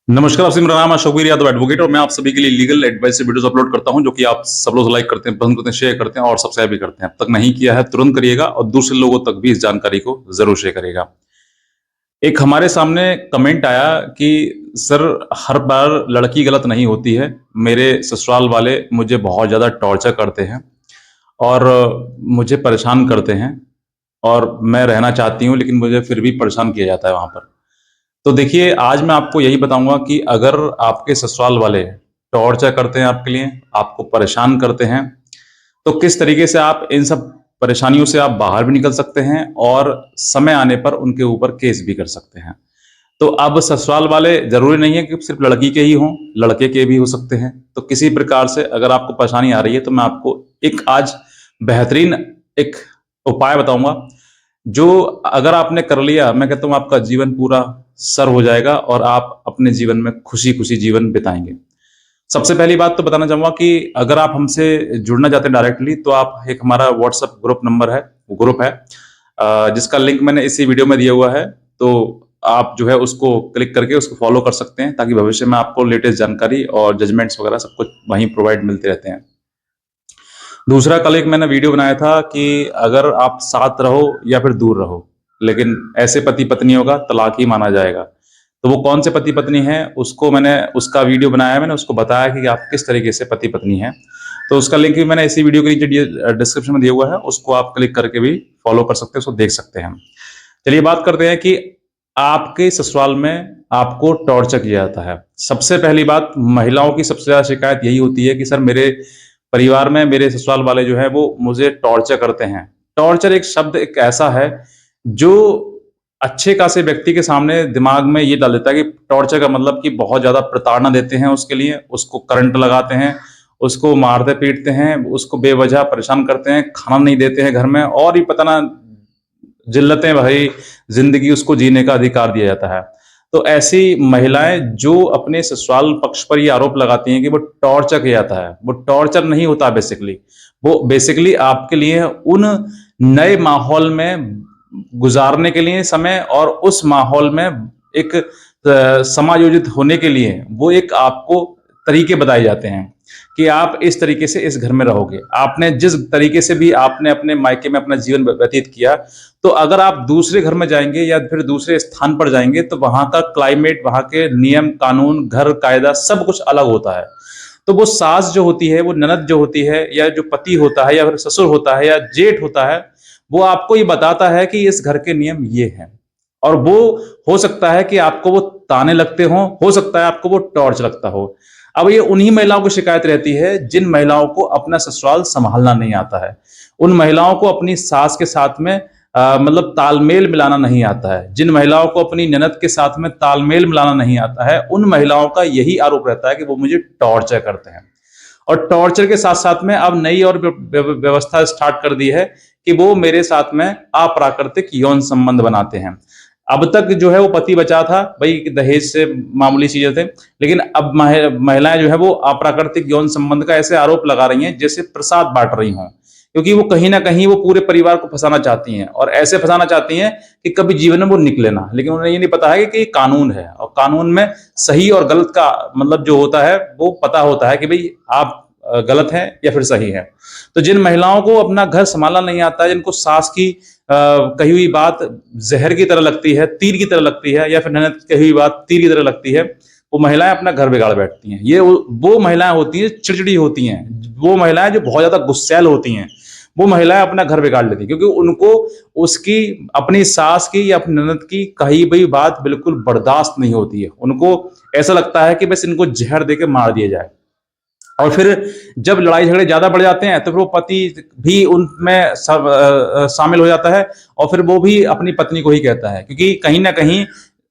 नमस्कार, आपसे मेरा नाम अशोक वीर यादव एडवोकेट और मैं आप सभी के लिए लीगल एडवाइस से वीडियोस अपलोड करता हूं जो कि आप सब लोग लाइक करते हैं, पसंद करते हैं, शेयर करते हैं और सब्सक्राइब भी करते हैं। अब तक नहीं किया है तुरंत करिएगा और दूसरे लोगों तक भी इस जानकारी को जरूर शेयर करिएगा। एक हमारे सामने कमेंट आया कि सर, हर बार लड़की गलत नहीं होती है। मेरे ससुराल वाले मुझे बहुत ज्यादा टॉर्चर करते हैं और मुझे परेशान करते हैं और मैं रहना चाहती हूँ लेकिन मुझे फिर भी परेशान किया जाता है वहां पर। तो देखिए, आज मैं आपको यही बताऊंगा कि अगर आपके ससुराल वाले टॉर्चर करते हैं आपके लिए, आपको परेशान करते हैं, तो किस तरीके से आप इन सब परेशानियों से आप बाहर भी निकल सकते हैं और समय आने पर उनके ऊपर केस भी कर सकते हैं। तो अब ससुराल वाले जरूरी नहीं है कि सिर्फ लड़की के ही हों, लड़के के भी हो सकते हैं। तो किसी प्रकार से अगर आपको परेशानी आ रही है तो मैं आपको एक आज बेहतरीन एक उपाय बताऊंगा, जो अगर आपने कर लिया, मैं कहता हूँ आपका जीवन पूरा सर हो जाएगा और आप अपने जीवन में खुशी खुशी जीवन बिताएंगे। सबसे पहली बात तो बताना चाहूंगा कि अगर आप हमसे जुड़ना चाहते हैं डायरेक्टली, तो आप एक हमारा व्हाट्सएप ग्रुप नंबर है, वो ग्रुप है जिसका लिंक मैंने इसी वीडियो में दिया हुआ है। तो आप जो है उसको क्लिक करके उसको फॉलो कर सकते हैं, ताकि भविष्य में आपको लेटेस्ट जानकारी और जजमेंट्स वगैरह सब कुछ वहीं प्रोवाइड मिलते रहते हैं। दूसरा, कल एक मैंने वीडियो बनाया था कि अगर आप साथ रहो या फिर दूर रहो, लेकिन ऐसे पति पत्नियों का तलाक ही माना जाएगा। तो वो कौन से पति पत्नी हैं, उसको मैंने उसका वीडियो बनाया है, मैंने उसको बताया कि आप किस तरीके से पति पत्नी हैं। तो उसका लिंक भी मैंने इसी वीडियो के नीचे डिस्क्रिप्शन में दिया हुआ है, उसको आप क्लिक करके भी फॉलो कर सकते हैं, उसको देख सकते हैं। चलिए बात करते हैं कि आपके ससुराल में आपको टॉर्चर किया जाता है। सबसे पहली बात, महिलाओं की सबसे ज्यादा शिकायत यही होती है कि सर, मेरे परिवार में मेरे ससुराल वाले जो है वो मुझे टॉर्चर करते हैं। टॉर्चर एक शब्द एक ऐसा है जो अच्छे खासे व्यक्ति के सामने दिमाग में ये डाल देता है कि टॉर्चर का मतलब कि बहुत ज्यादा प्रताड़ना देते हैं उसके लिए, उसको करंट लगाते हैं, उसको मारते पीटते हैं, उसको बेवजह परेशान करते हैं, खाना नहीं देते हैं घर में, और ये पता ना जिल्लतें भरी जिंदगी उसको जीने का अधिकार दिया जाता है। तो ऐसी महिलाएं जो अपने ससुराल पक्ष पर ये आरोप लगाती हैं कि वो टॉर्चर किया जाता है, वो टॉर्चर नहीं होता बेसिकली। वो बेसिकली आपके लिए उन नए माहौल में गुजारने के लिए समय और उस माहौल में एक समायोजित होने के लिए वो एक आपको तरीके बताए जाते हैं कि आप इस तरीके से इस घर में रहोगे। आपने जिस तरीके से भी आपने अपने मायके में अपना जीवन व्यतीत किया, तो अगर आप दूसरे घर में जाएंगे या फिर दूसरे स्थान पर जाएंगे तो वहां का क्लाइमेट, वहां के नियम कानून, घर कायदा सब कुछ अलग होता है। तो वो सास जो होती है, वो ननद जो होती है, या जो पति होता है, या फिर ससुर होता है, या जेठ होता है, वो आपको ये बताता है कि इस घर के नियम ये हैं। और वो हो सकता है कि आपको वो ताने लगते हो सकता है आपको वो टॉर्च लगता हो। अब ये उन्हीं महिलाओं की शिकायत रहती है जिन महिलाओं को अपना ससुराल संभालना नहीं आता है, उन महिलाओं को अपनी सास के साथ में मतलब तालमेल मिलाना नहीं आता है, जिन महिलाओं को अपनी ननद के साथ में तालमेल मिलाना नहीं आता है, उन महिलाओं का यही आरोप रहता है कि वो मुझे टॉर्चर करते हैं। और टॉर्चर के साथ साथ में अब नई और व्यवस्था स्टार्ट कर दी है कि वो मेरे साथ में अप्राकृतिक यौन संबंध बनाते हैं। अब तक जो है वो पति बचा था भाई, दहेज से मामूली चीजें थे, लेकिन अब महिलाएं जो है वो अप्राकृतिक यौन संबंध का ऐसे आरोप लगा रही हैं जैसे प्रसाद बांट रही हों, क्योंकि वो कहीं ना कहीं वो पूरे परिवार को फंसाना चाहती हैं, और ऐसे फंसाना चाहती हैं कि कभी जीवन में वो निकले ना। लेकिन उन्हें ये नहीं पता है कि कानून है, और कानून में सही और गलत का मतलब जो होता है वो पता होता है कि भाई आप गलत हैं या फिर सही है। तो जिन महिलाओं को अपना घर संभालना नहीं आता है, जिनको सास की कही हुई बात जहर की तरह लगती है, तीर की तरह लगती है, या फिर ननद की कही हुई बात तीर की तरह लगती है, वो महिलाएं अपना घर बिगाड़ बैठती हैं। ये वो महिलाएं होती हैं चिड़चिड़ी होती हैं, वो महिलाएं जो बहुत ज्यादा गुस्सैल होती हैं, वो महिलाएं अपना घर बिगाड़ लेती हैं, क्योंकि उनको उसकी अपनी सास की या अपनी ननद की कही हुई बात बिल्कुल बर्दाश्त नहीं होती है। उनको ऐसा लगता है कि बस इनको जहर देके मार दिया जाए। और फिर जब लड़ाई झगड़े ज्यादा बढ़ जाते हैं तो फिर वो पति भी उनमें शामिल हो जाता है, और फिर वो भी अपनी पत्नी को ही कहता है, क्योंकि कहीं ना कहीं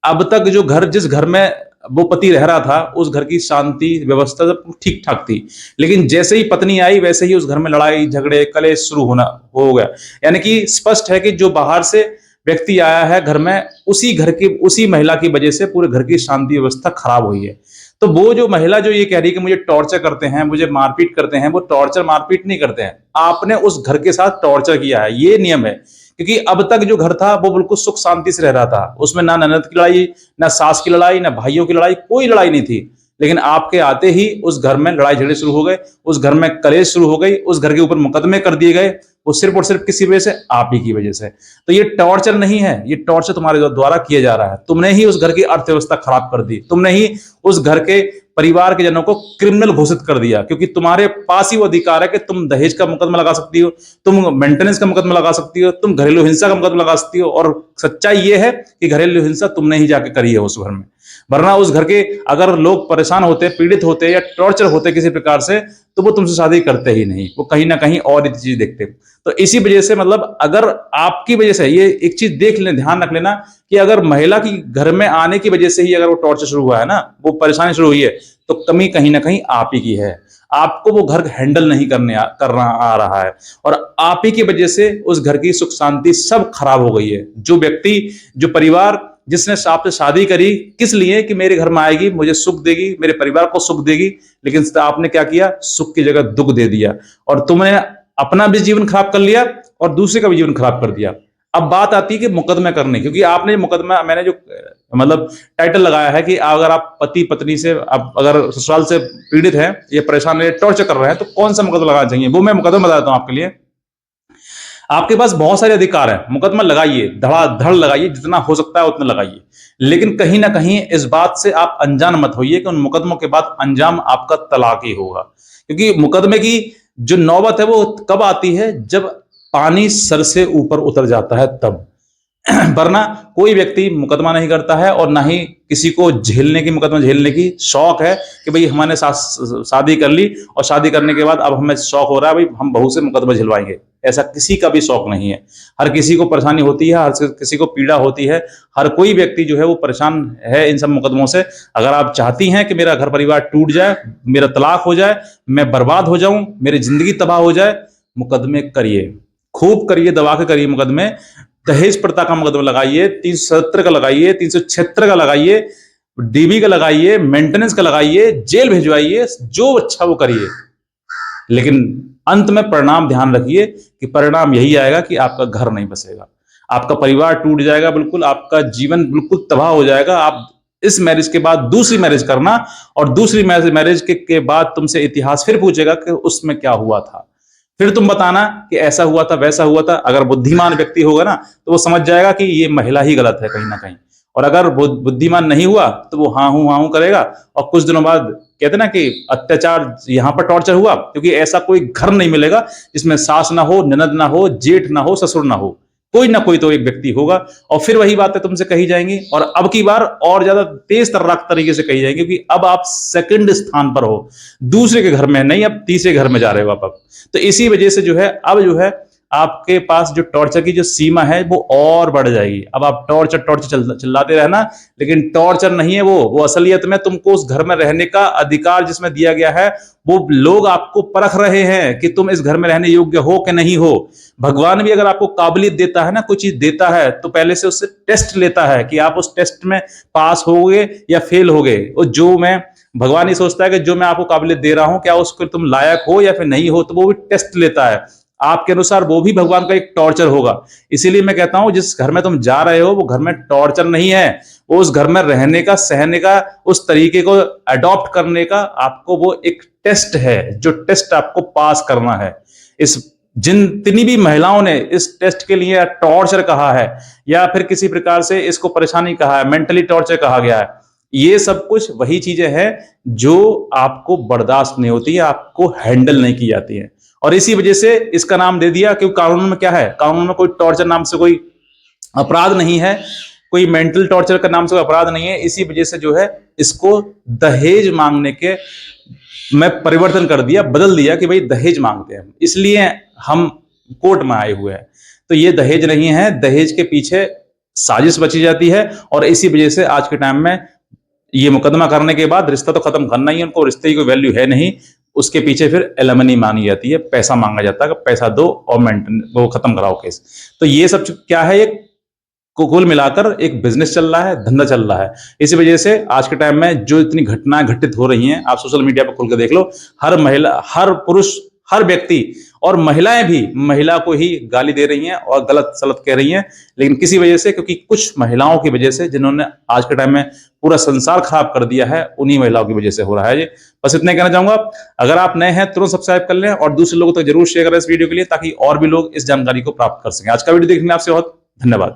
अब तक जो घर, जिस घर में वो पति रह रहा था, उस घर की शांति व्यवस्था सब ठीक ठाक थी। लेकिन जैसे ही पत्नी आई वैसे ही उस घर में लड़ाई झगड़े कलेश शुरू होना हो गया। यानी कि स्पष्ट है कि जो बाहर से व्यक्ति आया है घर में, उसी घर की उसी महिला की वजह से पूरे घर की शांति व्यवस्था खराब हुई है। तो वो जो महिला जो ये कह रही है कि मुझे टॉर्चर करते हैं, मुझे मारपीट करते हैं, वो टॉर्चर मारपीट नहीं करते हैं, आपने उस घर के साथ टॉर्चर किया है। ये नियम है क्योंकि अब तक जो घर था वो बिल्कुल सुख शांति से रह रहा था, उसमें ना ननद की लड़ाई, ना सास की लड़ाई, ना भाइयों की लड़ाई, कोई लड़ाई नहीं थी। लेकिन आपके आते ही उस घर में लड़ाई झगड़े शुरू हो गए, उस घर में कलेश शुरू हो गई, उस घर के ऊपर मुकदमे कर दिए गए, वो सिर्फ और सिर्फ किसी वजह से, आप ही की वजह से। तो ये टॉर्चर नहीं है, ये टॉर्चर तुम्हारे द्वारा किया जा रहा है। तुमने ही उस घर की अर्थव्यवस्था खराब कर दी, तुमने ही उस घर के परिवार के जनों को क्रिमिनल घोषित कर दिया, क्योंकि तुम्हारे पास ही वो अधिकार है कि तुम दहेज का मुकदमा लगा सकती हो, तुम मेंटेनेंस का मुकदमा लगा सकती हो, तुम घरेलू हिंसा का मुकदमा लगा सकती हो। और सच्चाई ये है कि घरेलू हिंसा तुमने ही जाके करी है उस घर में, वरना उस घर के अगर लोग परेशान होते, पीड़ित होते या टॉर्चर होते किसी प्रकार से, तो वो तुमसे शादी करते ही नहीं, वो कहीं ना कहीं और चीज देखते। तो इसी वजह से मतलब अगर आपकी वजह से, ये एक चीज देख लें, ध्यान रख लेना कि अगर महिला की घर में आने की वजह से ही अगर वो टॉर्चर शुरू हुआ है ना, वो परेशानी शुरू हुई है, तो कमी कहीं ना कहीं आप ही की है। आपको वो घर हैंडल नहीं करना आ रहा है, और आप ही की वजह से उस घर की सुख शांति सब खराब हो गई है। जो व्यक्ति, जो परिवार जिसने आपसे शादी करी किस लिए, कि मेरे घर में आएगी, मुझे सुख देगी, मेरे परिवार को सुख देगी, लेकिन आपने क्या किया, सुख की जगह दुख दे दिया, और तुमने अपना भी जीवन खराब कर लिया और दूसरे का भी जीवन खराब कर दिया। अब बात आती है कि मुकदमा करने, क्योंकि आपने मुकदमा, मैंने जो मतलब टाइटल लगाया है कि अगर आप पति पत्नी से, आप अगर ससुराल से पीड़ित हैं या परेशान है, टॉर्चर कर रहे हैं, तो कौन सा मुकदमा लगाना चाहिए, वो मैं मुकदमा बताता हूं आपके लिए। आपके पास बहुत सारे अधिकार हैं, मुकदमा लगाइए, धड़ाधड़ लगाइए, जितना हो सकता है उतना लगाइए, लेकिन कहीं ना कहीं इस बात से आप अनजान मत होइए कि उन मुकदमों के बाद अंजाम आपका तलाक ही होगा। क्योंकि मुकदमे की जो नौबत है वो कब आती है, जब पानी सर से ऊपर उतर जाता है तब। वरना कोई व्यक्ति मुकदमा नहीं करता है, और ना ही किसी को झेलने की, मुकदमा झेलने की शौक है कि भाई हमने शादी कर ली और शादी करने के बाद अब हमें शौक हो रहा है भाई हम बहू से मुकदमा झिलवाएंगे। ऐसा किसी का भी शौक नहीं है। हर किसी को परेशानी होती है, हर किसी को पीड़ा होती है, हर कोई व्यक्ति जो है वो परेशान है इन सब मुकदमों से। अगर आप चाहती हैं कि मेरा घर परिवार टूट जाए, मेरा तलाक हो जाए, मैं बर्बाद हो जाऊं, मेरी जिंदगी तबाह हो जाए, मुकदमे करिए, खूब करिए, दबा के करिए मुकदमे। दहेज प्रथा का मुकदमा लगाइए, 370 का लगाइए, 376 का लगाइए, डीबी का लगाइए, मेंटेनेंस का लगाइए, जेल भिजवाइए, जो अच्छा वो करिए, लेकिन अंत में परिणाम ध्यान रखिए कि परिणाम यही आएगा कि आपका घर नहीं बसेगा, आपका परिवार टूट जाएगा, बिल्कुल आपका जीवन बिल्कुल तबाह हो जाएगा। आप इस मैरिज के बाद दूसरी मैरिज करना, और दूसरी मैरिज के बाद तुमसे इतिहास फिर पूछेगा कि उसमें क्या हुआ था, फिर तुम बताना कि ऐसा हुआ था, वैसा हुआ था। अगर बुद्धिमान व्यक्ति होगा ना, तो वो समझ जाएगा कि ये महिला ही गलत है कहीं ना कहीं, और अगर वो बुद्धिमान नहीं हुआ तो वो हाँ हूं करेगा, और कुछ दिनों बाद कहते ना कि अत्याचार, यहां पर टॉर्चर हुआ, क्योंकि ऐसा कोई घर नहीं मिलेगा जिसमें सास ना हो, ननद ना हो, जेठ ना हो, ससुर ना हो, कोई ना कोई तो एक व्यक्ति होगा। और फिर वही बातें तुमसे कही जाएंगी, और अब की बार और ज्यादा तेज तर्राक तरीके से कही जाएंगी, क्योंकि अब आप सेकंड स्थान पर हो, दूसरे के घर में नहीं, अब तीसरे घर में जा रहे हो आप अब। तो इसी वजह से जो है, अब जो है आपके पास जो टॉर्चर की जो सीमा है वो और बढ़ जाएगी। अब आप टॉर्चर टॉर्चर चिल्लाते रहना, लेकिन टॉर्चर नहीं है वो असलियत में तुमको उस घर में रहने का अधिकार जिसमें दिया गया है, वो लोग आपको परख रहे हैं कि तुम इस घर में रहने योग्य हो कि नहीं हो। भगवान भी अगर आपको काबिलियत देता है ना, कोई चीज देता है, तो पहले से उससे टेस्ट लेता है कि आप उस टेस्ट में पास होगे या फेल होगे। और जो मैं भगवान ही सोचता है कि जो मैं आपको काबिलियत दे रहा हूं, क्या उसको तुम लायक हो या फिर नहीं हो, तो वो भी टेस्ट लेता है आपके अनुसार, वो भी भगवान का एक टॉर्चर होगा। इसीलिए मैं कहता हूं, जिस घर में तुम जा रहे हो वो घर में टॉर्चर नहीं है, वो उस घर में रहने का, सहने का, उस तरीके को अडॉप्ट करने का आपको वो एक टेस्ट है, जो टेस्ट आपको पास करना है। इस जितनी भी महिलाओं ने इस टेस्ट के लिए टॉर्चर कहा है, या फिर किसी प्रकार से इसको परेशानी कहा है, मेंटली टॉर्चर कहा गया है, ये सब कुछ वही चीजें हैं जो आपको बर्दाश्त नहीं होती है, आपको हैंडल नहीं की जाती है। और इसी वजह से इसका नाम दे दिया, क्योंकि कानून में क्या है, कानून में कोई टॉर्चर नाम से कोई अपराध नहीं है, कोई मेंटल टॉर्चर का नाम से कोई अपराध नहीं है। इसी वजह से जो है इसको दहेज मांगने के मैं परिवर्तन कर दिया, बदल दिया कि भाई दहेज मांगते हैं, इसलिए हम कोर्ट में आए हुए हैं। तो ये दहेज नहीं है, दहेज के पीछे साजिश बची जाती है, और इसी वजह से आज के टाइम में ये मुकदमा करने के बाद रिश्ता तो खत्म करना ही है, उनको रिश्ते की कोई वैल्यू है नहीं, उसके पीछे फिर एलिमनी मांगी जाती है, पैसा मांगा जाता है, पैसा दो और वो खत्म कराओ केस। तो ये सब क्या है, एक कुल मिलाकर एक बिजनेस चल रहा है, धंधा चल रहा है। इसी वजह से आज के टाइम में जो इतनी घटनाएं घटित हो रही हैं, आप सोशल मीडिया पर खुल कर देख लो, हर महिला, हर पुरुष, हर व्यक्ति और महिलाएं भी महिला को ही गाली दे रही हैं और गलत सलत कह रही हैं, लेकिन किसी वजह से, क्योंकि कुछ महिलाओं की वजह से जिन्होंने आज के टाइम में पूरा संसार खराब कर दिया है, उन्हीं महिलाओं की वजह से हो रहा है ये। बस इतना ही कहना चाहूंगा। अगर आप नए हैं तुरंत सब्सक्राइब कर लें और दूसरे लोगों तक जरूर शेयर करें इस वीडियो के लिए, ताकि और भी लोग इस जानकारी को प्राप्त कर सकें। आज का वीडियो देखने में आपसे बहुत धन्यवाद।